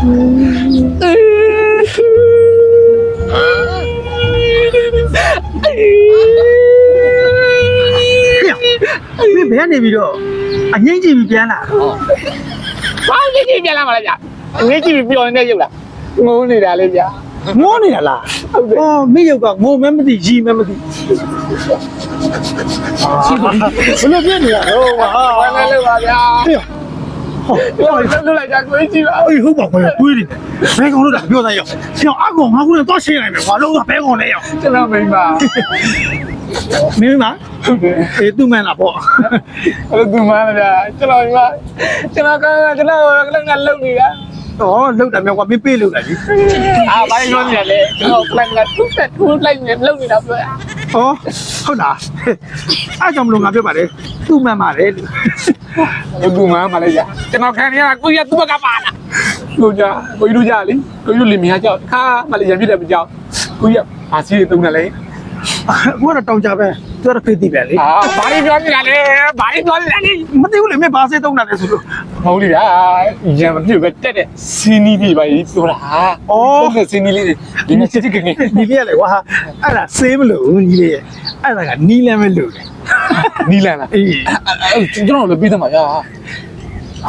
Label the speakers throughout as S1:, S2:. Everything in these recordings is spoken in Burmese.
S1: မင်းဘယ်ကနေပြီးတော့အငိမ့်ကြည့်ပြီးပြန်လာတော့
S2: ဘာငိမ့်ကြည့်ပြန်လာမလားဗျငိမ့်ကြည့်ပြီးပျော်နေတဲ့ရုပ်လားငိုးနေတာလေဗျ
S1: ငိုးနေတာလားအော်မင်းရုပ်ကငိုမဲမသိရီမဲမသိဘလို့ပြနေတာဟောဟာ
S2: ဘာလဲလို့ပါဗျာ
S1: ဟေ့ဟော
S2: ပြောလို့လိုက်ကြကိုကြည့်ပါ
S1: အေးဟုတ်ပါခွေတွေးနေဘယ်ကောင်လို့တာပြောသားရောဆရာအကောင်ငါခုနဲ့တော့ရှင်းလိုက်မယ်ကွာလုံးဝဘဲကောင်လဲရော
S2: ကျွန်တော်မိန်းမ
S1: မင်းမ
S2: ဟုတ်တယ်
S1: အေးသူ့မှန်လားပေါ့
S2: အဲ့လိုသူမှန်းဗျာကျွန်တော်မိန်းမကျွန်တော်ကကျွန်တော်ကလုံနေတာ
S1: တော့လောက်တယ်မြောက်ကမင်းပေးလို့လားကြီး
S2: အာဘာလို့နေလဲကျွန်တော်ကထူးတက်ထူးလိုက်နေလုံနေတာပြောရ
S1: ဟောဟုတ်လားအားကြောင့်မလို့ငါပြောပါတယ်သူ့မှန်ပါတယ်လို့
S2: ဘယ်သူမှမလဲကြာကျွန်တော်ခံရတာကိုကြီးကသူ့ဘက်ကပါလားကိုကြကိုကြီးတို့ကြလေကိုကြီးတို့လင်မယားကြောက်ခါမလေးရံပြတယ်မကြောက်ကိုကြီးကဘာစီတုံးတယ်လဲ
S1: အခုကတော့တောင်ကြပဲသူကတော့ဖေးသိပဲလေ
S2: အာဘာလို့ပြောနေတာလဲဘာလို့ပြောနေတာလဲ
S1: မသိဘူးလေမင်းဘာစေးတုံးတာလဲဆိုလို့
S2: မဟုတ်လေဗျာရံမပြည့်ပဲတက်တဲ့စီနီးလေးပါကြီးပြောတာဩစီနီးလေးဒီနေ့စစ်ကနေ
S1: ညီလေးရလေကွာအဲ့ဒါဆေးမလို့ညီလေးရအဲ့ဒါကနီးလမ်းပဲလို့တယ်
S2: နီးလန်လား
S1: အေး
S2: ကျွန်တော်လည်းပြီးသမှာဗျာ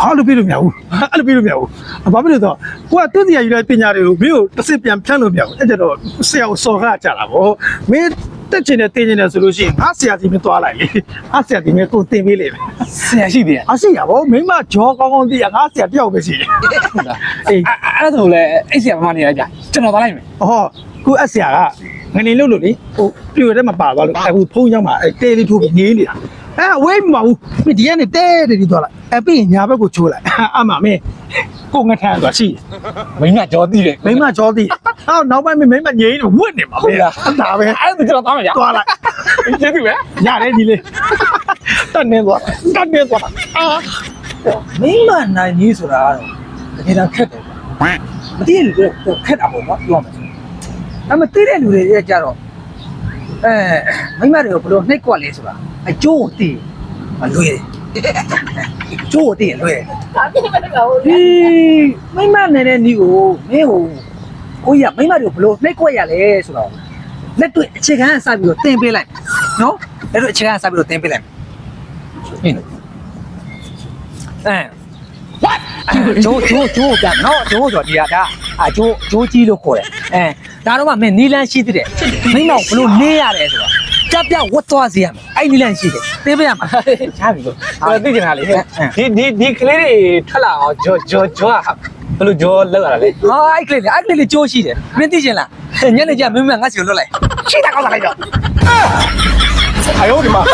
S1: ဟာလို့ပြလို့မရဘူးအဲ့လိုပြလို့မရဘူးဘာဖြစ်လို့တော့ကိုကသူ့တရားယူတဲ့ပညာတွေကိုမင်းကိုတစ်စစ်ပြန်ဖြတ်လို့မရဘူးအဲ့ကြတော့ဆရာကိုစော်ကားကြတာဗောမင်းတက်ချင်တဲ့တင်းချင်တဲ့ဆိုလို့ရှိရင်ငါဆရာစီမသွားလိုက်လေငါဆရာဒီမဲ့ကိုတင်ပေးလိမ့်မယ်
S2: ဆရာရှိတယ်
S1: အရှိရဗောမိမဂျောကောင်းကောင်းသိရငါဆရာတယောက်ပဲရှိတယ်
S2: ဟုတ်လား
S1: အေး
S2: အဲ့ဒါဆိုလည်းအဲ့ဆရာမမနေရကြကျွန်တော်သွားလိုက်မယ်
S1: ဟောခုအဆရာကငနေလို့လို့လေဟိုပြိုတဲ့မှာပါသွားလို့အခုဖုန်းရောက်မှာအဲတဲလေးထိုးပြီးနေနေတာအဲဝေးမပါဘူးမင်းဒီကနေတဲတယ်သွားလိုက်အဲပြီးရင်ညာဘက်ကိုချိုးလိုက်အမှမင်းကိုငထမ်းသွားရှိတယ်
S2: မိန်းကကြောသိတယ်
S1: မိမချောသည်အော်နောက်ပိုင်းမင်းမငြိမ်းတော့ဝတ်နေမှာပဲဒါပဲ
S2: အဲ့ဒါကျွန်တော်သွားမယ်ဗျာ
S1: သွားလိုက်
S2: ကျေးဇူးပဲ
S1: ရတယ်ဒီလေးတတ်နေသွားအာ
S3: မိမနိုင်ကြီးဆိုတာကတော့တကယ်တော့ခက်တယ်မသိတဲ့လူတွေခက်တာပေါ့နော်ပြောမယ်ဒါပေမဲ့သိတဲ့လူတွေရဲ့ကြတော့မိမတွေကိုဘယ်လိုနှိပ်ကွက်လဲဆိုတာအကျိုးကိုသိမလွယ်တယ်အကျိုးကိုသိရင်လွယ်တယ်ဒီမိမနေတဲ့နီးကိုမင်းကိုကြီးကမိမတွေကိုဘယ်လိုနှိပ်ကွက်ရလဲဆိုတော့လက်တွေ့အခြေခံစပြီးတော့တင်ပေးလိုက်နော်လက်တွေ့အခြေခံစပြီးတော့တင်ပေးလိုက်ဟင်းဂျိုးပြနော်ဂျိုးဆိုဒီဟာဒါဂျိုးကြီးလို့ခေါ်တယ်ဒါတော့မှမင်းနီလန်းရှိသေးတယ်မိမောင်ဘလို့နေရတယ်ဆိုတော့ကြပြဝတ်သွားစီရမယ်အဲ့နီလန်းရှိတယ်သိပေးရမှာ
S2: ချားပြီလို့ကျွန်တော်သိချင်တာလေဒီကလေးတွေထွက်လာအောင်ဂျောဘယ်လိုဂျောလောက်ရတာလဲ
S3: ဟာအဲ့ကလေးလေးဂျိုးရှိတယ်မင်းသိချင်လားညနေကျမင်းမငါ့စီကိုလွတ်လိုက်ရှိတာကောင်းတာလိုက်တော့
S2: 哎呦我的妈！